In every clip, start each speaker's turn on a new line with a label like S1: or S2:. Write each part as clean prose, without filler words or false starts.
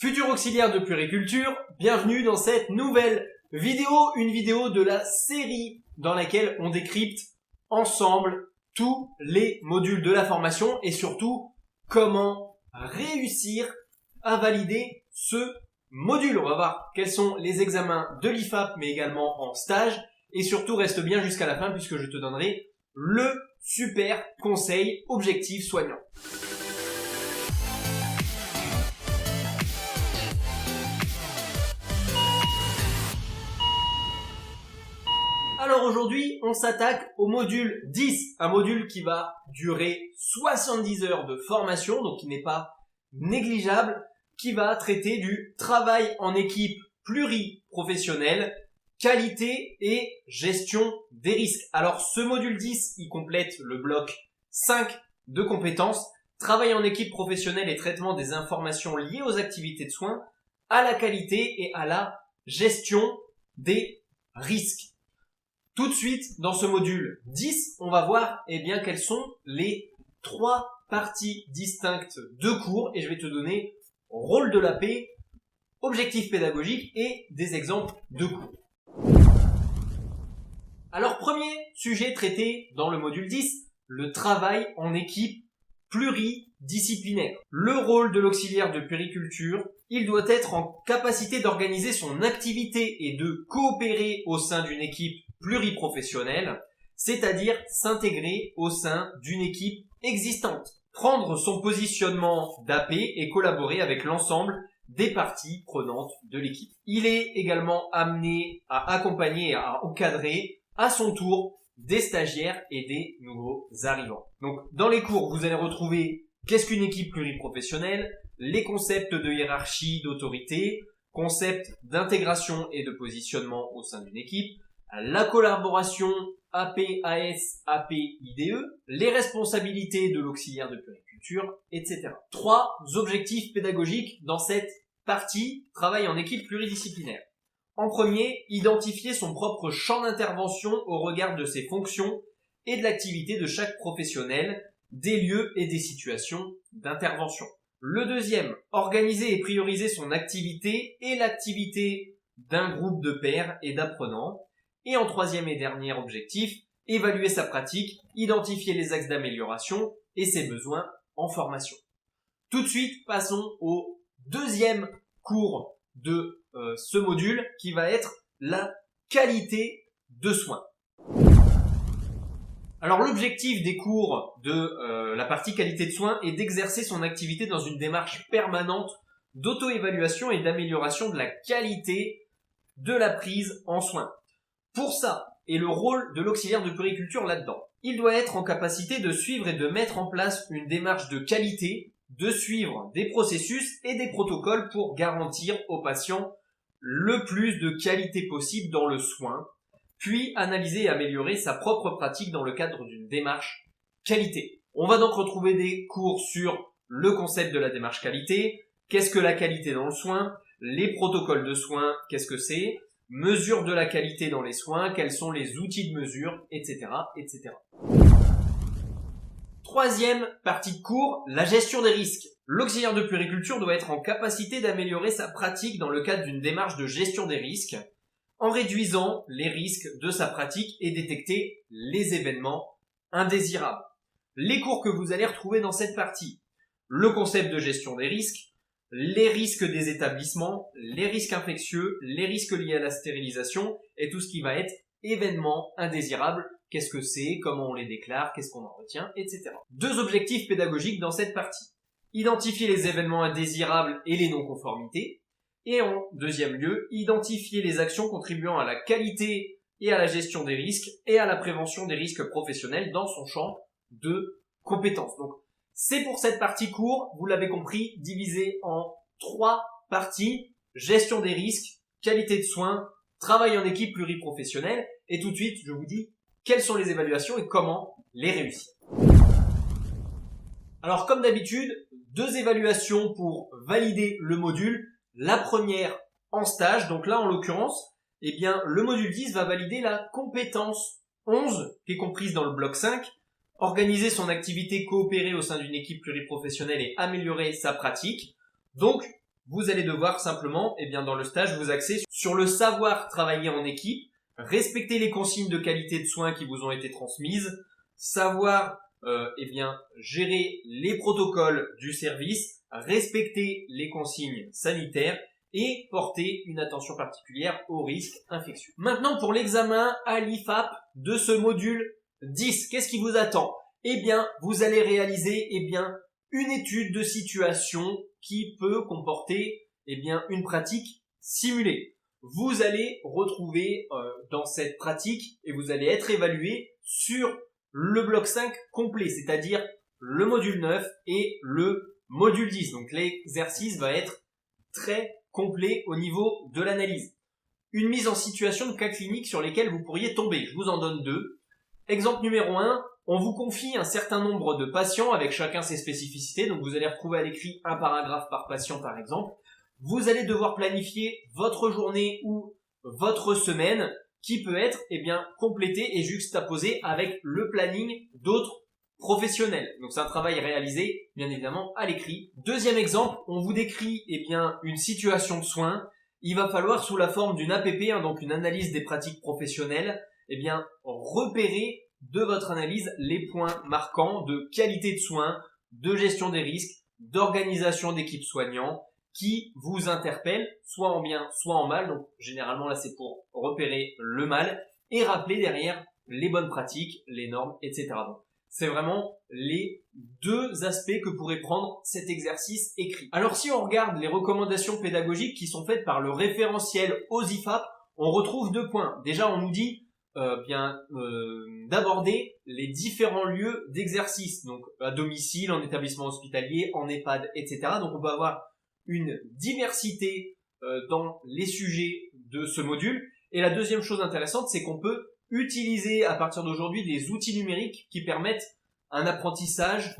S1: Futur auxiliaire de puériculture, bienvenue dans cette nouvelle vidéo, une vidéo de la série dans laquelle on décrypte ensemble tous les modules de la formation et surtout comment réussir à valider ce module. On va voir quels sont les examens de l'IFAP mais également en stage et surtout reste bien jusqu'à la fin puisque je te donnerai le super conseil objectif soignant. Alors aujourd'hui, on s'attaque au module 10, un module qui va durer 70 heures de formation, donc qui n'est pas négligeable, qui va traiter du travail en équipe pluriprofessionnelle, qualité et gestion des risques. Alors ce module 10, il complète le bloc 5 de compétences, travail en équipe professionnelle et traitement des informations liées aux activités de soins, à la qualité et à la gestion des risques. Tout de suite, dans ce module 10, on va voir quelles sont les 3 parties distinctes de cours et je vais te donner rôle de la paix, objectif pédagogique et des exemples de cours. Alors, premier sujet traité dans le module 10, le travail en équipe pluridisciplinaire. Le rôle de l'auxiliaire de puériculture, il doit être en capacité d'organiser son activité et de coopérer au sein d'une équipe pluriprofessionnelle, c'est-à-dire s'intégrer au sein d'une équipe existante, prendre son positionnement d'AP et collaborer avec l'ensemble des parties prenantes de l'équipe. Il est également amené à accompagner et à encadrer à son tour des stagiaires et des nouveaux arrivants. Donc dans les cours, vous allez retrouver qu'est-ce qu'une équipe pluriprofessionnelle, les concepts de hiérarchie, d'autorité, concepts d'intégration et de positionnement au sein d'une équipe, la collaboration AP-AS, AP-IDE, les responsabilités de l'auxiliaire de puériculture, etc. 3 objectifs pédagogiques dans cette partie travail en équipe pluridisciplinaire. En premier, identifier son propre champ d'intervention au regard de ses fonctions et de l'activité de chaque professionnel, des lieux et des situations d'intervention. Le deuxième, organiser et prioriser son activité et l'activité d'un groupe de pairs et d'apprenants. Et en troisième et dernier objectif, évaluer sa pratique, identifier les axes d'amélioration et ses besoins en formation. Tout de suite, passons au deuxième cours de ce module qui va être la qualité de soins. Alors l'objectif des cours de la partie qualité de soins est d'exercer son activité dans une démarche permanente d'auto-évaluation et d'amélioration de la qualité de la prise en soins. Pour ça, est le rôle de l'auxiliaire de puériculture là-dedans. Il doit être en capacité de suivre et de mettre en place une démarche de qualité, de suivre des processus et des protocoles pour garantir aux patients le plus de qualité possible dans le soin, puis analyser et améliorer sa propre pratique dans le cadre d'une démarche qualité. On va donc retrouver des cours sur le concept de la démarche qualité, qu'est-ce que la qualité dans le soin, les protocoles de soins, qu'est-ce que c'est, mesure de la qualité dans les soins, quels sont les outils de mesure, etc., etc. Troisième partie de cours, la gestion des risques. L'auxiliaire de puériculture doit être en capacité d'améliorer sa pratique dans le cadre d'une démarche de gestion des risques, en réduisant les risques de sa pratique et détecter les événements indésirables. Les cours que vous allez retrouver dans cette partie, le concept de gestion des risques, les risques des établissements, les risques infectieux, les risques liés à la stérilisation et tout ce qui va être événements indésirables. Qu'est-ce que c'est, comment on les déclare, qu'est-ce qu'on en retient, etc. 2 objectifs pédagogiques dans cette partie. Identifier les événements indésirables et les non-conformités. Et en deuxième lieu, identifier les actions contribuant à la qualité et à la gestion des risques et à la prévention des risques professionnels dans son champ de compétences. Donc, c'est pour cette partie cours, vous l'avez compris, divisé en 3 parties, gestion des risques, qualité de soins, travail en équipe pluriprofessionnelle, et tout de suite, je vous dis quelles sont les évaluations et comment les réussir. Alors, comme d'habitude, 2 évaluations pour valider le module. La première en stage, donc là, en l'occurrence, le module 10 va valider la compétence 11, qui est comprise dans le bloc 5, organiser son activité, coopérer au sein d'une équipe pluriprofessionnelle et améliorer sa pratique. Donc, vous allez devoir simplement, dans le stage, vous axer sur le savoir travailler en équipe, respecter les consignes de qualité de soins qui vous ont été transmises, savoir gérer les protocoles du service, respecter les consignes sanitaires et porter une attention particulière aux risques infectieux. Maintenant, pour l'examen à l'IFAP de ce module 10, qu'est-ce qui vous attend? Vous allez réaliser une étude de situation qui peut comporter une pratique simulée. Vous allez retrouver dans cette pratique et vous allez être évalué sur le bloc 5 complet, c'est-à-dire le module 9 et le module 10. Donc l'exercice va être très complet au niveau de l'analyse. Une mise en situation de cas cliniques sur lesquels vous pourriez tomber. Je vous en donne 2. Exemple numéro 1, on vous confie un certain nombre de patients avec chacun ses spécificités. Donc vous allez retrouver à l'écrit un paragraphe par patient par exemple. Vous allez devoir planifier votre journée ou votre semaine qui peut être complété et juxtaposé avec le planning d'autres professionnels. Donc c'est un travail réalisé bien évidemment à l'écrit. Deuxième exemple, on vous décrit une situation de soins. Il va falloir sous la forme d'une APP, donc une analyse des pratiques professionnelles, repérer de votre analyse les points marquants de qualité de soins, de gestion des risques, d'organisation d'équipes soignants qui vous interpellent, soit en bien, soit en mal. Donc généralement là c'est pour repérer le mal et rappeler derrière les bonnes pratiques, les normes, etc. Donc c'est vraiment les 2 aspects que pourrait prendre cet exercice écrit. Alors si on regarde les recommandations pédagogiques qui sont faites par le référentiel aux IFAP, on retrouve 2 points. Déjà on nous dit d'aborder les différents lieux d'exercice, donc à domicile, en établissement hospitalier, en EHPAD, etc. Donc on peut avoir une diversité dans les sujets de ce module. Et la deuxième chose intéressante, c'est qu'on peut utiliser à partir d'aujourd'hui des outils numériques qui permettent un apprentissage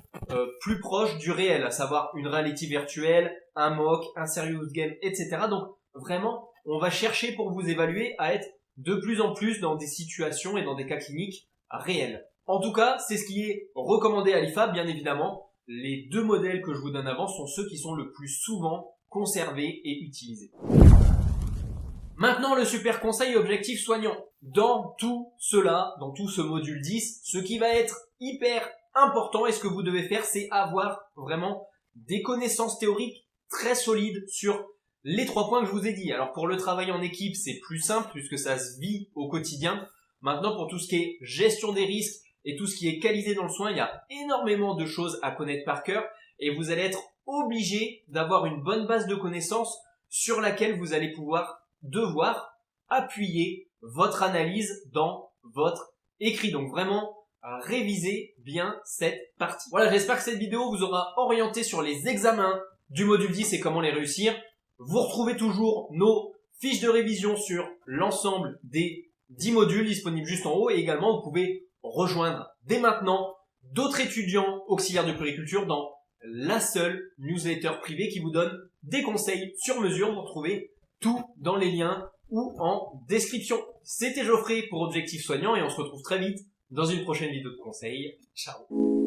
S1: plus proche du réel, à savoir une réalité virtuelle, un mock, un serious game, etc. Donc vraiment, on va chercher pour vous évaluer à être de plus en plus dans des situations et dans des cas cliniques réels. En tout cas, c'est ce qui est recommandé à l'IFAP, bien évidemment. Les 2 modèles que je vous donne avant sont ceux qui sont le plus souvent conservés et utilisés. Maintenant, le super conseil objectif soignant. Dans tout cela, dans tout ce module 10, ce qui va être hyper important et ce que vous devez faire, c'est avoir vraiment des connaissances théoriques très solides sur les 3 points que je vous ai dit. Alors pour le travail en équipe, c'est plus simple puisque ça se vit au quotidien. Maintenant, pour tout ce qui est gestion des risques et tout ce qui est qualité dans le soin, il y a énormément de choses à connaître par cœur et vous allez être obligé d'avoir une bonne base de connaissances sur laquelle vous allez devoir appuyer votre analyse dans votre écrit. Donc vraiment, révisez bien cette partie. Voilà, j'espère que cette vidéo vous aura orienté sur les examens du module 10 et comment les réussir. Vous retrouvez toujours nos fiches de révision sur l'ensemble des 10 modules disponibles juste en haut et également vous pouvez rejoindre dès maintenant d'autres étudiants auxiliaires de puériculture dans la seule newsletter privée qui vous donne des conseils sur mesure. Vous retrouvez tout dans les liens ou en description. C'était Geoffrey pour Objectif Soignant et on se retrouve très vite dans une prochaine vidéo de conseils. Ciao.